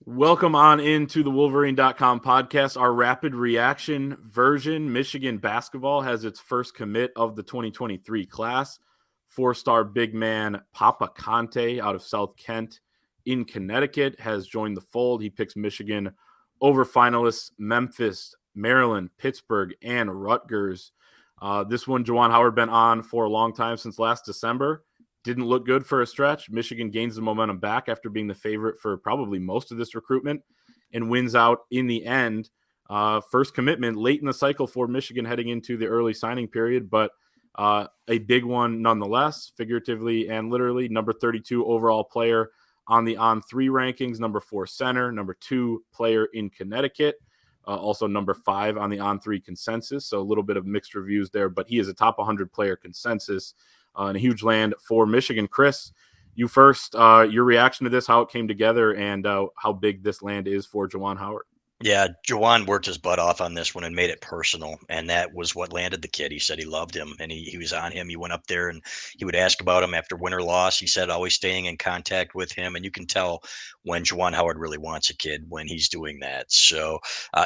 Welcome on into the Wolverine.com podcast, our rapid reaction version. Michigan basketball has its first commit of the 2023 class. Four-star big man Papa Kante out of South Kent in Connecticut has joined the fold. He picks Michigan over finalists Memphis, Maryland, Pittsburgh, and Rutgers. This one, Juwan Howard been on for a long time, since last December. Didn't look good for a stretch. Michigan gains the momentum back after being the favorite for probably most of this recruitment and wins out in the end. First commitment late in the cycle for Michigan heading into the early signing period, but a big one nonetheless, figuratively and literally. Number 32 overall player on the On3 rankings, number 4 center, number 2 player in Connecticut, also number 5 on the On3 consensus. So a little bit of mixed reviews there, but he is a top 100 player consensus. And a huge land for Michigan. Chris, you first, your reaction to this, how it came together, and how big this land is for Juwan Howard. Yeah, Juwan worked his butt off on this one and made it personal, and that was what landed the kid. He said he loved him, and he was on him. He went up there, and he would ask about him after win or loss. He said always staying in contact with him, and you can tell when Juwan Howard really wants a kid when he's doing that. So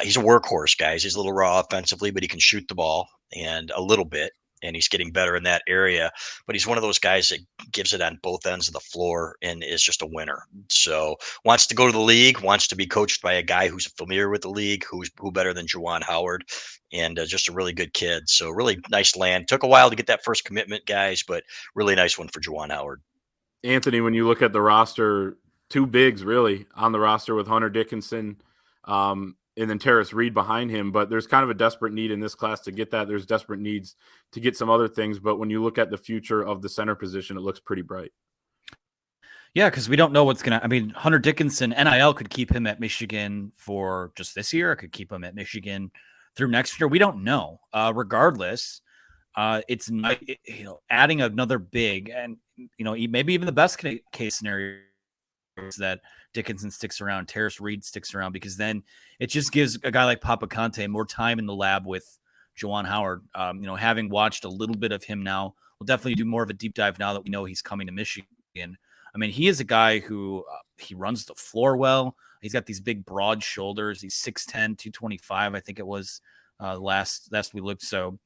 he's a workhorse, guys. He's a little raw offensively, but he can shoot the ball and a little bit. And he's getting better in that area, but he's one of those guys that gives it on both ends of the floor and is just a winner. So wants to go to the league, wants to be coached by a guy who's familiar with the league, who better than Juwan Howard, and just a really good kid. So really nice land. Took a while to get that first commitment, guys, but really nice one for Juwan Howard. Anthony, when you look at the roster, two bigs really on the roster with Hunter Dickinson and then Terrace Reed behind him. But there's kind of a desperate need in this class to get that. There's desperate needs to get some other things. But when you look at the future of the center position, it looks pretty bright. Yeah, because we don't know what's going to – I mean, Hunter Dickinson, NIL could keep him at Michigan for just this year. It could keep him at Michigan through next year. We don't know. Regardless, it's not, adding another big and, maybe even the best case scenario is that Dickinson sticks around, Terrace Reed sticks around, because then it just gives a guy like Papa Kante more time in the lab with Juwan Howard. Having watched a little bit of him now, we'll definitely do more of a deep dive now that we know he's coming to Michigan. I mean, he is a guy who he runs the floor well. He's got these big, broad shoulders. He's 6'10", 225, I think it was last we looked. So,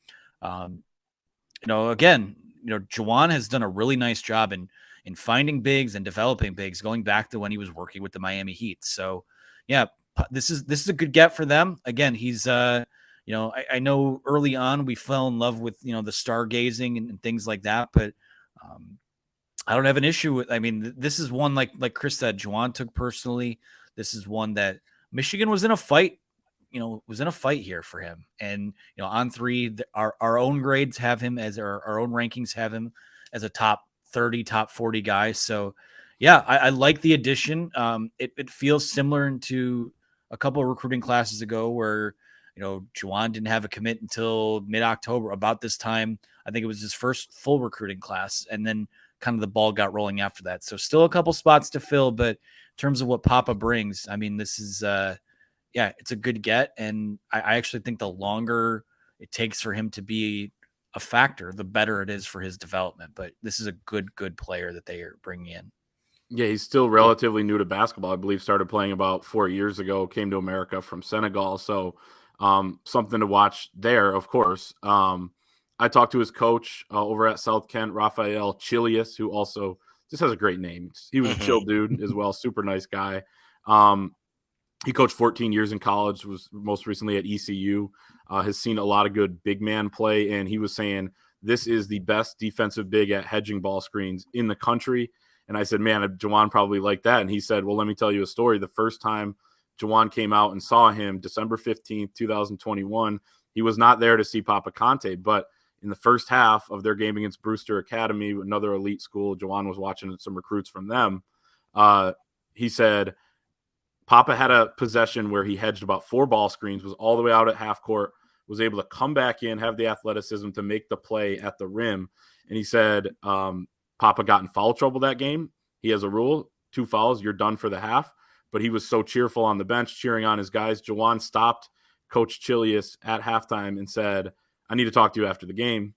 again, Juwan has done a really nice job in finding bigs and developing bigs, going back to when he was working with the Miami Heat. So, yeah, this is a good get for them. Again, he's I know early on we fell in love with the stargazing and things like that, but I don't have an issue with. I mean, this is one like Chris said, Juwan took personally. This is one that Michigan was in a fight. Was in a fight here for him. And On3, our own grades have him as our own rankings have him as a top 30, top 40 guy. So, yeah, I like the addition. It feels similar to a couple of recruiting classes ago where Juwan didn't have a commit until mid-October. About this time, I think it was his first full recruiting class, and then kind of the ball got rolling after that. So still a couple spots to fill, but in terms of what Papa brings, I mean, this is it's a good get. And I actually think the longer it takes for him to be a factor, the better it is for his development. But this is a good player that they are bringing in. Yeah, he's still relatively new to basketball. I believe started playing about 4 years ago, came to America from Senegal. So something to watch there, of course. I talked to his coach over at South Kent, Rafael Chilius, who also just has a great name. He was a chill dude as well, super nice guy. He coached 14 years in college, was most recently at ECU, has seen a lot of good big man play, and he was saying this is the best defensive big at hedging ball screens in the country. And I said, man, Juwan probably like that. And he said, well, let me tell you a story. The first time Juwan came out and saw him, December 15th, 2021, he was not there to see Papa Kante, but in the first half of their game against Brewster Academy, another elite school, Juwan was watching some recruits from them. He said Papa had a possession where he hedged about 4 ball screens, was all the way out at half court, was able to come back in, have the athleticism to make the play at the rim. And he said Papa got in foul trouble that game. He has a rule, 2 fouls, you're done for the half. But he was so cheerful on the bench, cheering on his guys. Juwan stopped Coach Chilius at halftime and said, I need to talk to you after the game.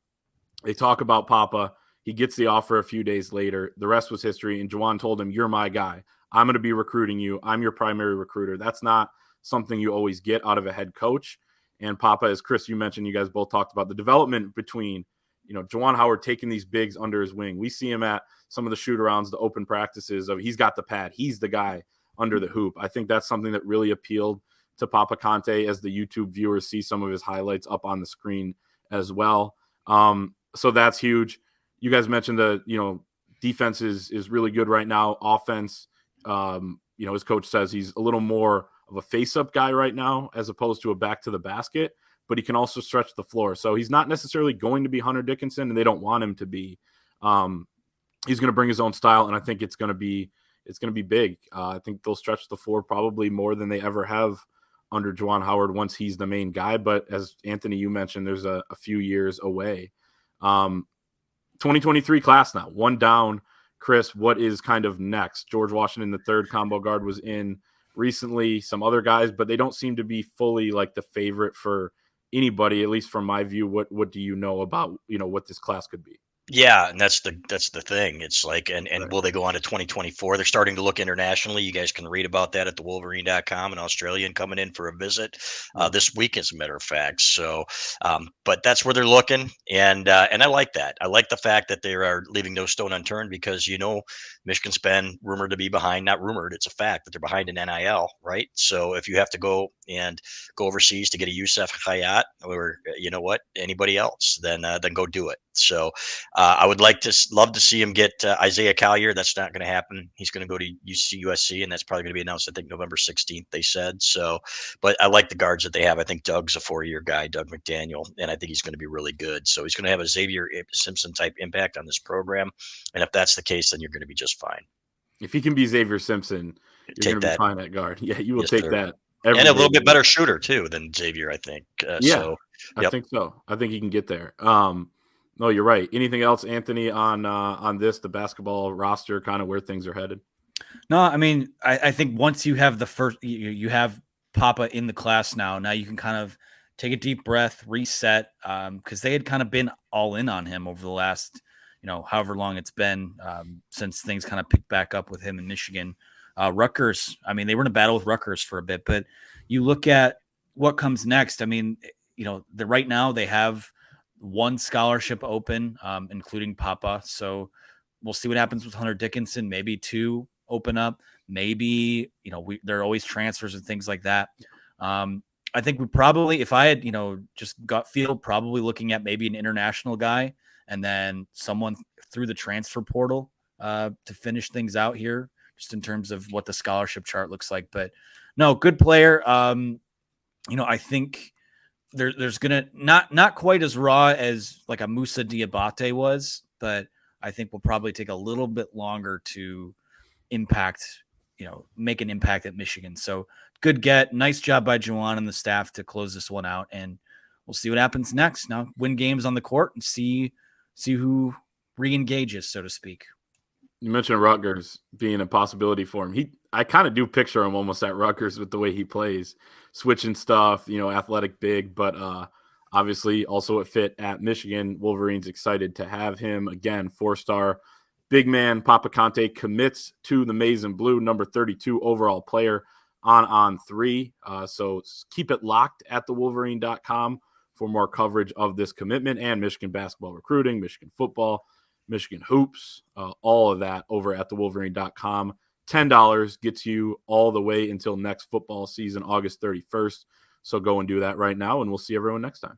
They talk about Papa. He gets the offer a few days later. The rest was history. And Juwan told him, you're my guy. I'm going to be recruiting you. I'm your primary recruiter. That's not something you always get out of a head coach. And Papa, as Chris, you mentioned, you guys both talked about the development between, Juwan Howard taking these bigs under his wing. We see him at some of the shoot-arounds, the open practices of he's got the pad. He's the guy under the hoop. I think that's something that really appealed to Papa Kante as the YouTube viewers see some of his highlights up on the screen as well. So that's huge. You guys mentioned the, defense is really good right now. Offense, his coach says he's a little more of a face-up guy right now as opposed to a back to the basket, but he can also stretch the floor. So he's not necessarily going to be Hunter Dickinson, and they don't want him to be. He's going to bring his own style, and I think it's going to be big. I think they'll stretch the floor probably more than they ever have under Juwan Howard once he's the main guy. But as Anthony, you mentioned, there's a few years away. 2023 class now, one down. Chris, what is kind of next? George Washington, the third combo guard, was in recently, some other guys, but they don't seem to be fully like the favorite for anybody, at least from my view. What do you know about, what this class could be? Yeah, and that's the thing. It's like, and Right. will they go on to 2024? They're starting to look internationally. You guys can read about that at the Wolverine.com, an Australian coming in for a visit this week, as a matter of fact. So, but that's where they're looking, and I like that. I like the fact that they are leaving no stone unturned, because Michigan's been rumored to be behind. Not rumored, it's a fact that they're behind in NIL, right? So if you have to go overseas to get a Youssef Hayat, or anybody else, then go do it. So. I would love to see him get Isaiah Collier. That's not going to happen. He's going to go to USC, and that's probably going to be announced, I think, November 16th, they said. So, but I like the guards that they have. I think Doug's a 4-year guy, Doug McDaniel, and I think he's going to be really good. So he's going to have a Xavier Simpson type impact on this program. And if that's the case, then you're going to be just fine. If he can be Xavier Simpson, you're going to be fine at guard. Yeah, you will take that. And a little bit better shooter, too, than Xavier, I think. I think so. I think he can get there. No, you're right. Anything else, Anthony, on the basketball roster, kind of where things are headed? No, I mean, I think once you have the first, you have Papa in the class now you can kind of take a deep breath, reset, because they had kind of been all in on him over the last, however long it's been since things kind of picked back up with him in Michigan. Rutgers, I mean, they were in a battle with Rutgers for a bit, but you look at what comes next. I mean, right now they have one scholarship open, including Papa. So we'll see what happens with Hunter Dickinson. Maybe 2 open up. Maybe, there are always transfers and things like that. I think we probably, if I had, just gut feel, probably looking at maybe an international guy and then someone through the transfer portal to finish things out here, just in terms of what the scholarship chart looks like. But no, good player. I think there's gonna not quite as raw as like a Moussa Diabate was, but I think will probably take a little bit longer to make an impact at Michigan. So good get. Nice job by Juwan and the staff to close this one out, and we'll see what happens next. Now win games on the court and see who re-engages, so to speak. You mentioned Rutgers being a possibility for him. I kind of do picture him almost at Rutgers with the way he plays, switching stuff, athletic big, but obviously also a fit at Michigan. Wolverines excited to have him. Again, 4-star big man Papa Kante commits to the Maize and Blue, number 32 overall player on 3. So keep it locked at thewolverine.com for more coverage of this commitment and Michigan basketball recruiting, Michigan football, Michigan hoops, all of that over at thewolverine.com. $10 gets you all the way until next football season, August 31st. So go and do that right now, and we'll see everyone next time.